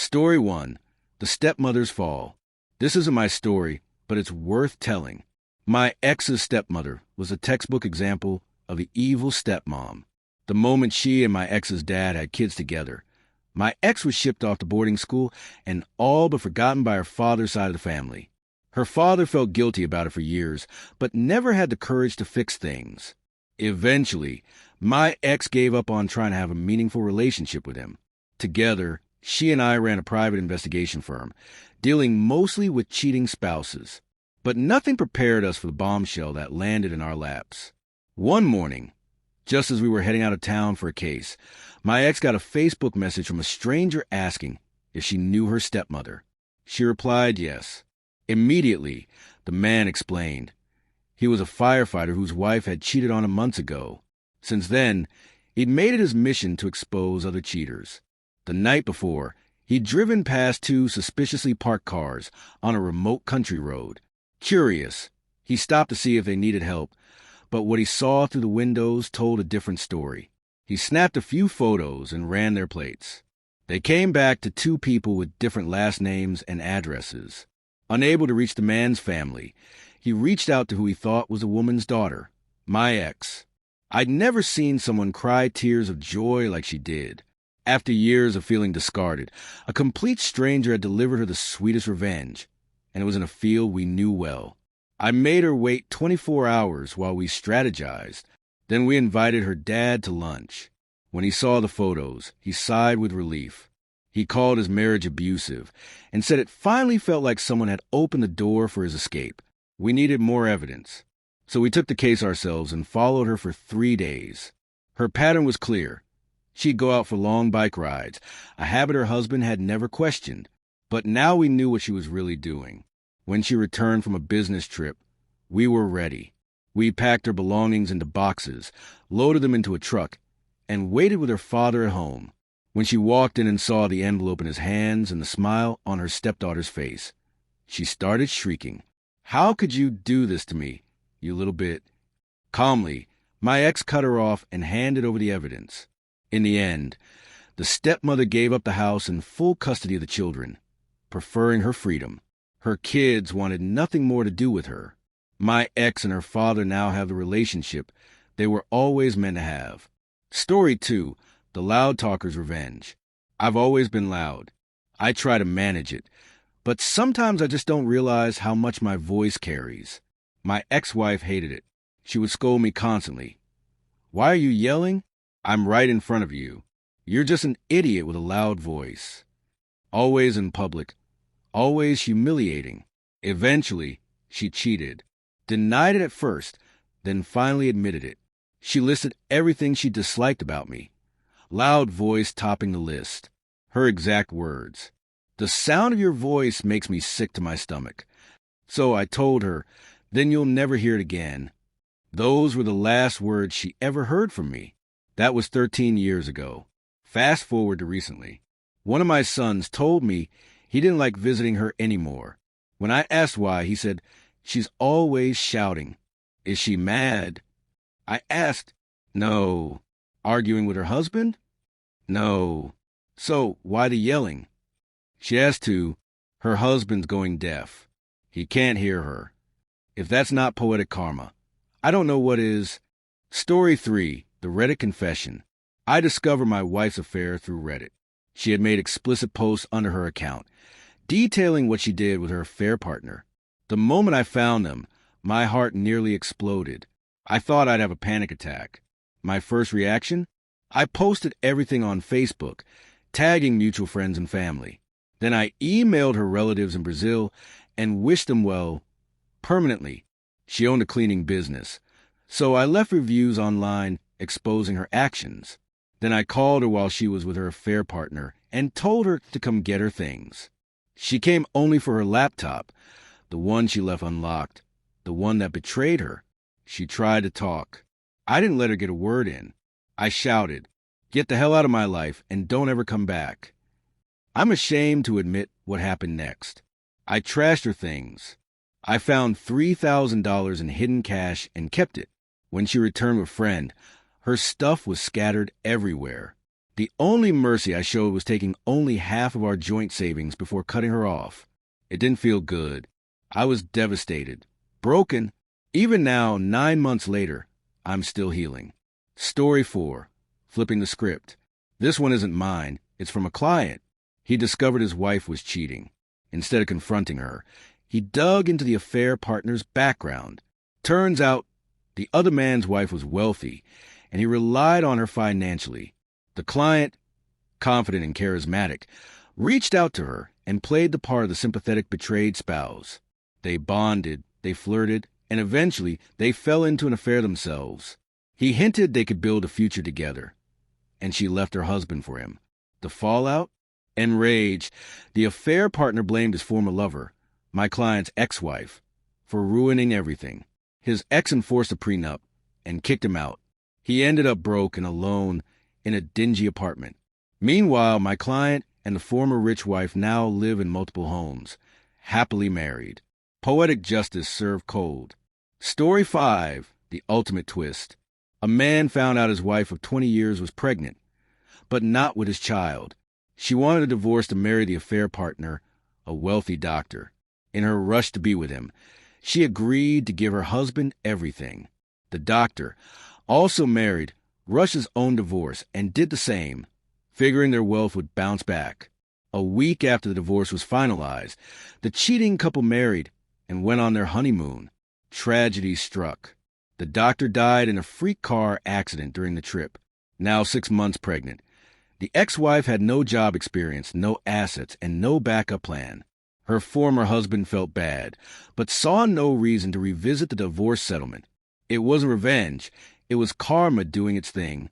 Story 1. The Stepmother's Fall. This isn't my story, but it's worth telling. My ex's stepmother was a textbook example of the evil stepmom. The moment she and my ex's dad had kids together, my ex was shipped off to boarding school and all but forgotten by her father's side of the family. Her father felt guilty about it for years, but never had the courage to fix things. Eventually, my ex gave up on trying to have a meaningful relationship with him. Together, she and I ran a private investigation firm, dealing mostly with cheating spouses. But nothing prepared us for the bombshell that landed in our laps. One morning, just as we were heading out of town for a case, my ex got a Facebook message from a stranger asking if she knew her stepmother. She replied yes. Immediately, the man explained. He was a firefighter whose wife had cheated on him months ago. Since then, he'd made it his mission to expose other cheaters. The night before, he'd driven past two suspiciously parked cars on a remote country road. Curious, he stopped to see if they needed help, but what he saw through the windows told a different story. He snapped a few photos and ran their plates. They came back to two people with different last names and addresses. Unable to reach the man's family, he reached out to who he thought was a woman's daughter, my ex. I'd never seen someone cry tears of joy like she did. After years of feeling discarded, a complete stranger had delivered her the sweetest revenge, and it was in a field we knew well. I made her wait 24 hours while we strategized. Then we invited her dad to lunch. When he saw the photos, he sighed with relief. He called his marriage abusive and said it finally felt like someone had opened the door for his escape. We needed more evidence. So we took the case ourselves and followed her for 3 days. Her pattern was clear. She'd go out for long bike rides, a habit her husband had never questioned. But now we knew what she was really doing. When she returned from a business trip, we were ready. We packed her belongings into boxes, loaded them into a truck, and waited with her father at home. When she walked in and saw the envelope in his hands and the smile on her stepdaughter's face, she started shrieking. "How could you do this to me, you little bit?" Calmly, my ex cut her off and handed over the evidence. In the end, the stepmother gave up the house and full custody of the children, preferring her freedom. Her kids wanted nothing more to do with her. My ex and her father now have the relationship they were always meant to have. Story 2. The Loud Talker's Revenge. I've always been loud. I try to manage it, but sometimes I just don't realize how much my voice carries. My ex-wife hated it. She would scold me constantly. "Why are you yelling? I'm right in front of you. You're just an idiot with a loud voice." Always in public. Always humiliating. Eventually, she cheated. Denied it at first, then finally admitted it. She listed everything she disliked about me. Loud voice topping the list. Her exact words. "The sound of your voice makes me sick to my stomach." So I told her, "Then you'll never hear it again." Those were the last words she ever heard from me. That was 13 years ago. Fast forward to recently. One of my sons told me he didn't like visiting her anymore. When I asked why, he said, "She's always shouting." "Is she mad?" I asked. "No." "Arguing with her husband?" "No." "So why the yelling?" She has to. Her husband's going deaf. He can't hear her. If that's not poetic karma, I don't know what is. Story 3. The Reddit Confession. I discovered my wife's affair through Reddit. She had made explicit posts under her account, detailing what she did with her affair partner. The moment I found them, my heart nearly exploded. I thought I'd have a panic attack. My first reaction? I posted everything on Facebook, tagging mutual friends and family. Then I emailed her relatives in Brazil and wished them well permanently. She owned a cleaning business, so I left reviews online exposing her actions. Then I called her while she was with her affair partner and told her to come get her things. She came only for her laptop, the one she left unlocked, the one that betrayed her. She tried to talk. I didn't let her get a word in. I shouted, "Get the hell out of my life and don't ever come back." I'm ashamed to admit what happened next. I trashed her things. I found $3,000 in hidden cash and kept it. When she returned with a friend, her stuff was scattered everywhere. The only mercy I showed was taking only half of our joint savings before cutting her off. It didn't feel good. I was devastated, broken. Even now, 9 months later, I'm still healing. Story 4. Flipping the script. This one isn't mine. It's from a client. He discovered his wife was cheating. Instead of confronting her, he dug into the affair partner's background. Turns out, the other man's wife was wealthy, and he relied on her financially. The client, confident and charismatic, reached out to her and played the part of the sympathetic betrayed spouse. They bonded, they flirted, and eventually they fell into an affair themselves. He hinted they could build a future together, and she left her husband for him. The fallout? Enraged, the affair partner blamed his former lover, my client's ex-wife, for ruining everything. His ex enforced a prenup and kicked him out. He ended up broke and alone in a dingy apartment. Meanwhile, my client and the former rich wife now live in multiple homes, happily married. Poetic justice served cold. Story 5. The ultimate twist. A man found out his wife of 20 years was pregnant, but not with his child. She wanted a divorce to marry the affair partner, a wealthy doctor. In her rush to be with him, she agreed to give her husband everything. The doctor, also married, rushed his own divorce and did the same, figuring their wealth would bounce back. A week after the divorce was finalized, the cheating couple married and went on their honeymoon. Tragedy struck. The doctor died in a freak car accident during the trip, now 6 months pregnant. The ex-wife had no job experience, no assets, and no backup plan. Her former husband felt bad, but saw no reason to revisit the divorce settlement. It wasn't revenge. It was karma doing its thing.